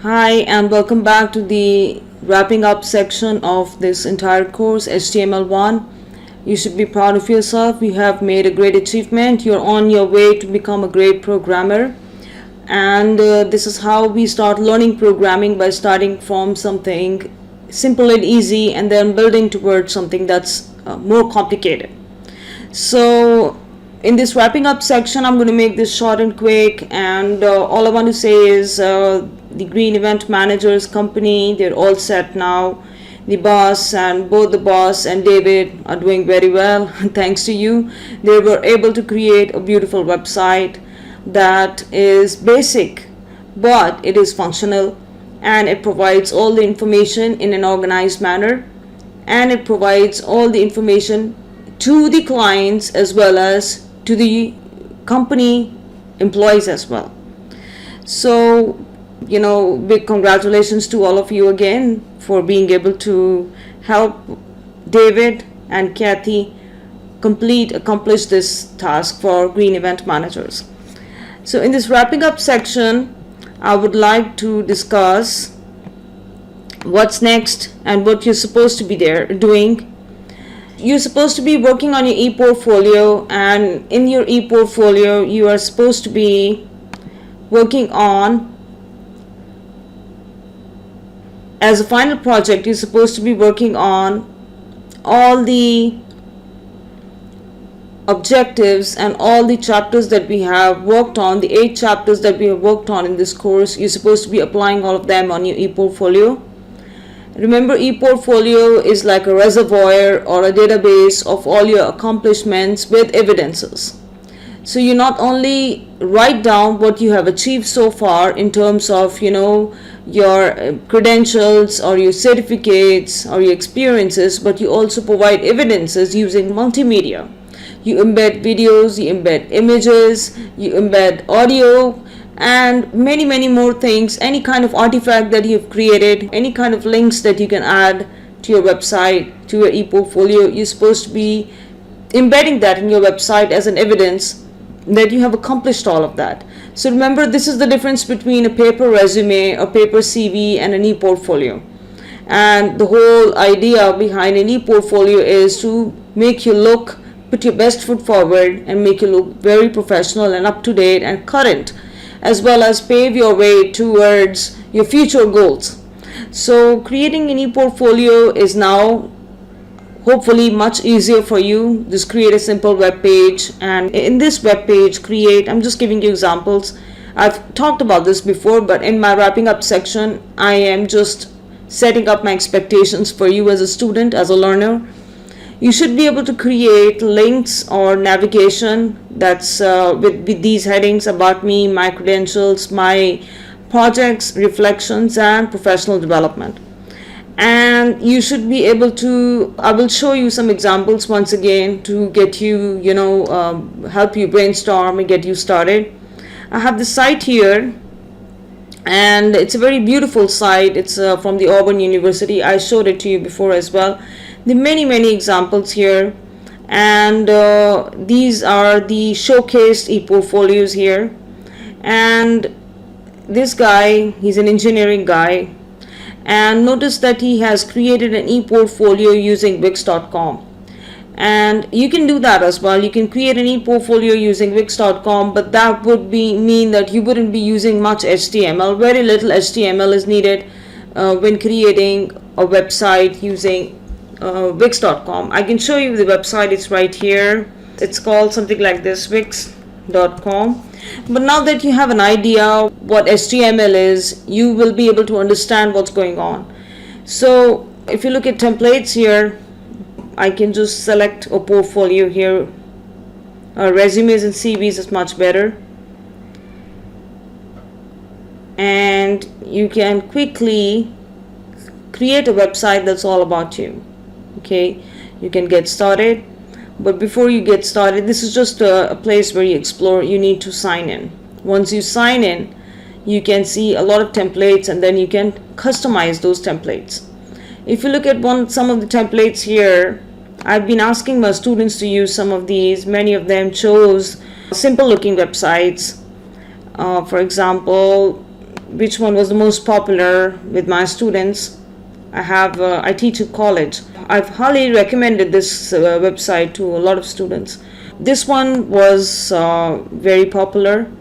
Hi, and welcome back to the wrapping up section of this entire course, HTML1. You should be proud of yourself. You have made a great achievement. You're on your way to become a great programmer. And this is how we start learning programming, by starting from something simple and easy and then building towards something that's more complicated. So in this wrapping up section, I'm going to make this short and quick, and all I want to say is the Green Event Managers company, they're all set now. The boss and both the boss and David are doing very well. Thanks to you, they were able to create a beautiful website that is basic, but it is functional, and it provides all the information in an organized manner, and it provides all the information to the clients as well as to the company employees as well. So, big congratulations to all of you again for being able to help David and Kathy accomplish this task for Green Event Managers. So in this wrapping up section, I would like to discuss what's next and what you're supposed to be doing. You're supposed to be working on your e-portfolio, and in your e-portfolio you are supposed to be working on, as a final project, you're supposed to be working on all the objectives and all the chapters that we have worked on, the 8 chapters that we have worked on in this course. You're supposed to be applying all of them on your e-portfolio. Remember, e-portfolio is like a reservoir or a database of all your accomplishments with evidences. So you not only write down what you have achieved so far in terms of, your credentials or your certificates or your experiences, but you also provide evidences using multimedia. You embed videos, you embed images, you embed audio, and many more things. Any kind of artifact that you've created, any kind of links that you can add to your website, to your e-portfolio, you're supposed to be embedding that in your website as an evidence that you have accomplished all of that. So remember, this is the difference between a paper resume, a paper CV, and an e-portfolio. And the whole idea behind an e-portfolio is to make you put your best foot forward and make you look very professional and up to date and current, as well as pave your way towards your future goals. So creating an e-portfolio is now hopefully much easier for you. Just create a simple web page, and in this web page I'm just giving you examples. I've talked about this before, but in my wrapping up section, I am just setting up my expectations for you as a student, as a learner. You should be able to create links or navigation that's with these headings: about me, my credentials, my projects, reflections, and professional development. And you should be able to, I will show you some examples once again to get you, help you brainstorm and get you started. I have the site here, and it's a very beautiful site. It's from the Auburn University. I showed it to you before as well. There are many examples here, and these are the showcased e-portfolios here. And this guy, he's an engineering guy, and notice that he has created an e-portfolio using Wix.com. And you can do that as well. You can create an e-portfolio using Wix.com, but that would mean that you wouldn't be using much HTML. Very little HTML is needed when creating a website using Wix.com. I can show you the website. It's right here. It's called something like this, Wix.com. But now that you have an idea what HTML is, you will be able to understand what's going on. So if you look at templates here, I can just select a portfolio here. Resumes and CVs is much better. And you can quickly create a website that's all about you. Okay, you can get started. But before you get started, this is just a place where you explore. You need to sign in. Once you sign in, you can see a lot of templates, and then you can customize those templates. If you look at some of the templates here, I've been asking my students to use some of these. Many of them chose simple looking websites. For example, which one was the most popular with my students. I teach at college. I've highly recommended this website to a lot of students. This one was very popular.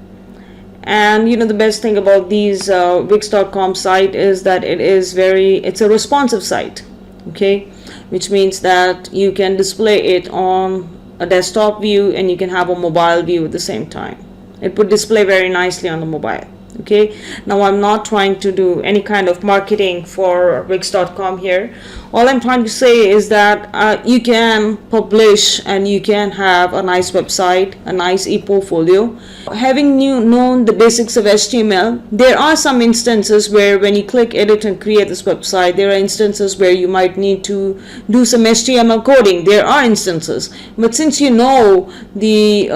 And the best thing about these Wix.com site is that it's a responsive site, okay, which means that you can display it on a desktop view and you can have a mobile view at the same time. It would display very nicely on the mobile. Okay, now I'm not trying to do any kind of marketing for Wix.com here. All I'm trying to say is that you can publish and you can have a nice website, a nice e-portfolio. Having known the basics of HTML, there are some instances where when you click edit and create this website, there are instances where you might need to do some HTML coding. There are instances, but since you know the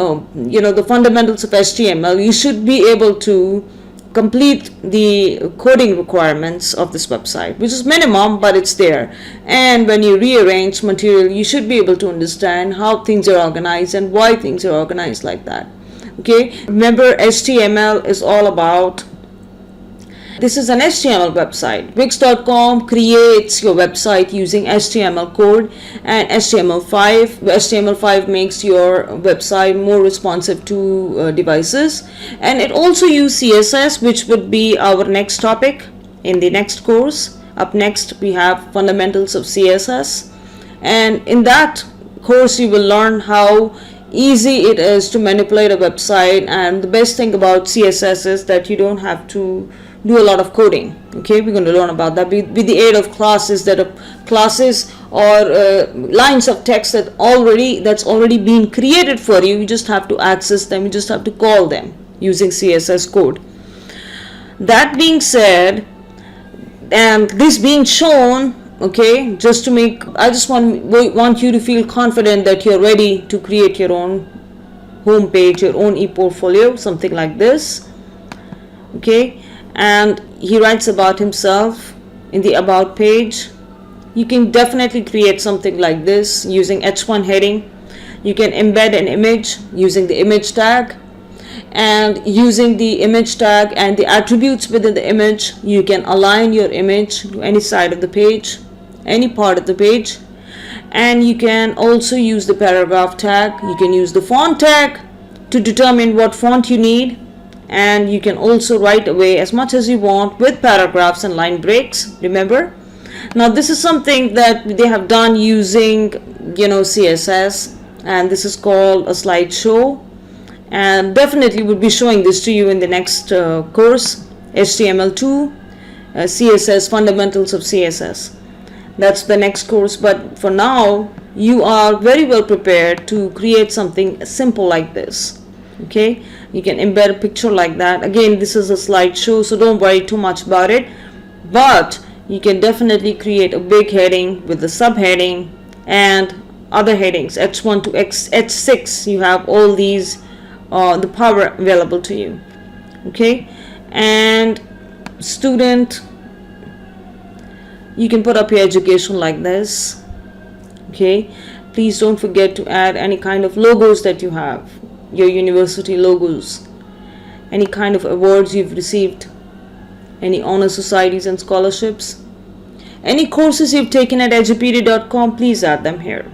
fundamentals of HTML, you should be able to complete the coding requirements of this website, which is minimum, but it's there. And when you rearrange material, you should be able to understand how things are organized and why things are organized like that. Okay, remember, HTML is all about, this is an HTML website. Wix.com creates your website using HTML code and HTML5. HTML5 makes your website more responsive to devices. And it also uses CSS, which would be our next topic in the next course. Up next, we have fundamentals of CSS. And in that course, you will learn how easy it is to manipulate a website. And the best thing about CSS is that you don't have to do a lot of coding. Okay, we're going to learn about that with the aid of classes or lines of text that's already been created for you. You just have to access them, you just have to call them using CSS code. That being said, and this being shown, okay, I just want you to feel confident that you're ready to create your own home page, your own e-portfolio, something like this. Okay, and he writes about himself in the about page. You can definitely create something like this using H1 heading. You can embed an image using the image tag, and using the image tag and the attributes within the image, you can align your image to any side of the page, any part of the page. And you can also use the paragraph tag. You can use the font tag to determine what font you need. And you can also write away as much as you want with paragraphs and line breaks, remember. Now this is something that they have done using CSS, and this is called a slideshow, and definitely would be showing this to you in the next course, HTML2, CSS, fundamentals of CSS. That's the next course, but for now you are very well prepared to create something simple like this. Okay, you can embed a picture like that. Again, this is a slideshow, so don't worry too much about it, but you can definitely create a big heading with the subheading and other headings, H1 to H6. You have all these, the power available to you. Okay, and student, you can put up your education like this. Okay, please don't forget to add any kind of logos that you have, your university logos, any kind of awards you've received, any honor societies and scholarships, any courses you've taken at edupedia.com, please add them here.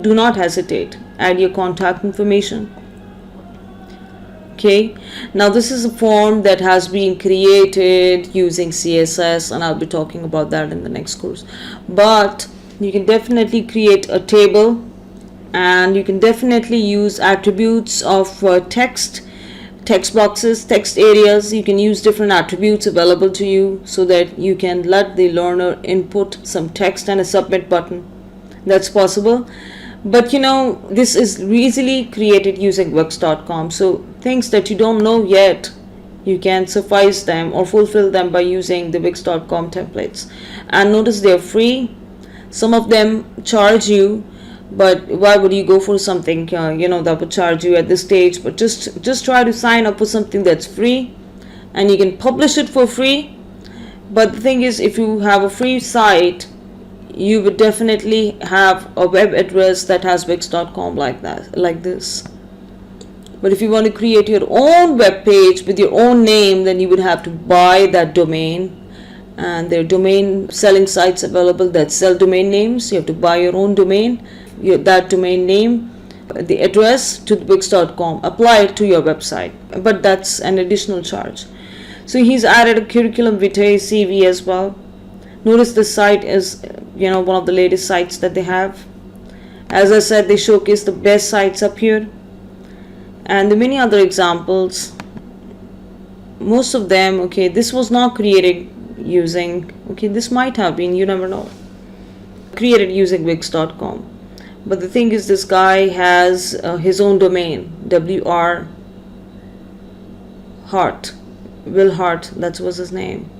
Do not hesitate, add your contact information. Okay, now this is a form that has been created using CSS, and I'll be talking about that in the next course. But you can definitely create a table, and you can definitely use attributes of text boxes, text areas. You can use different attributes available to you so that you can let the learner input some text and a submit button. That's possible. But this is easily created using Wix.com. So things that you don't know yet, you can suffice them or fulfill them by using the Wix.com templates. And notice they're free. Some of them charge you, but why would you go for something that would charge you at this stage? But just try to sign up for something that's free, and you can publish it for free. But the thing is, if you have a free site, you would definitely have a web address that has Wix.com like this. But if you want to create your own web page with your own name, then you would have to buy that domain. And there are domain selling sites available that sell domain names. You have to buy your own domain, that domain name, the address to Wix.com, apply it to your website. But that's an additional charge. So he's added a curriculum vitae CV as well. Notice the site is, one of the latest sites that they have. As I said, they showcase the best sites up here. And the many other examples, most of them, okay, this was not created using, okay, this might have been, you never know, created using Wix.com. But the thing is, this guy has his own domain, W.R. Hart, Will Hart, that was his name.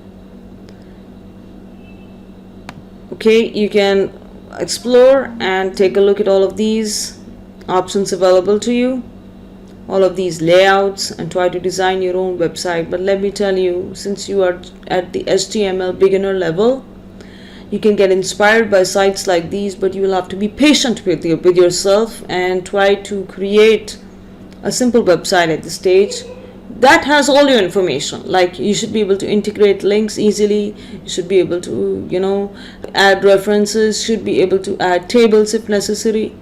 Okay, you can explore and take a look at all of these options available to you, all of these layouts, and try to design your own website. But let me tell you, since you are at the HTML beginner level, you can get inspired by sites like these, but you will have to be patient with yourself and try to create a simple website at this stage that has all your information. Like, you should be able to integrate links easily, you should be able to add references, should be able to add tables if necessary,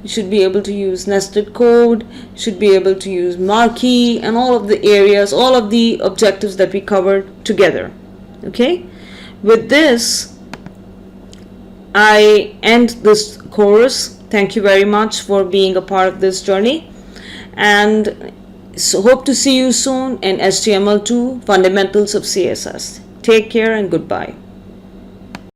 you should be able to use nested code, you should be able to use marquee, and all of the areas, all of the objectives that we covered together. Okay, with this I end this course. Thank you very much for being a part of this journey, and so hope to see you soon in HTML2 Fundamentals of CSS. Take care and goodbye.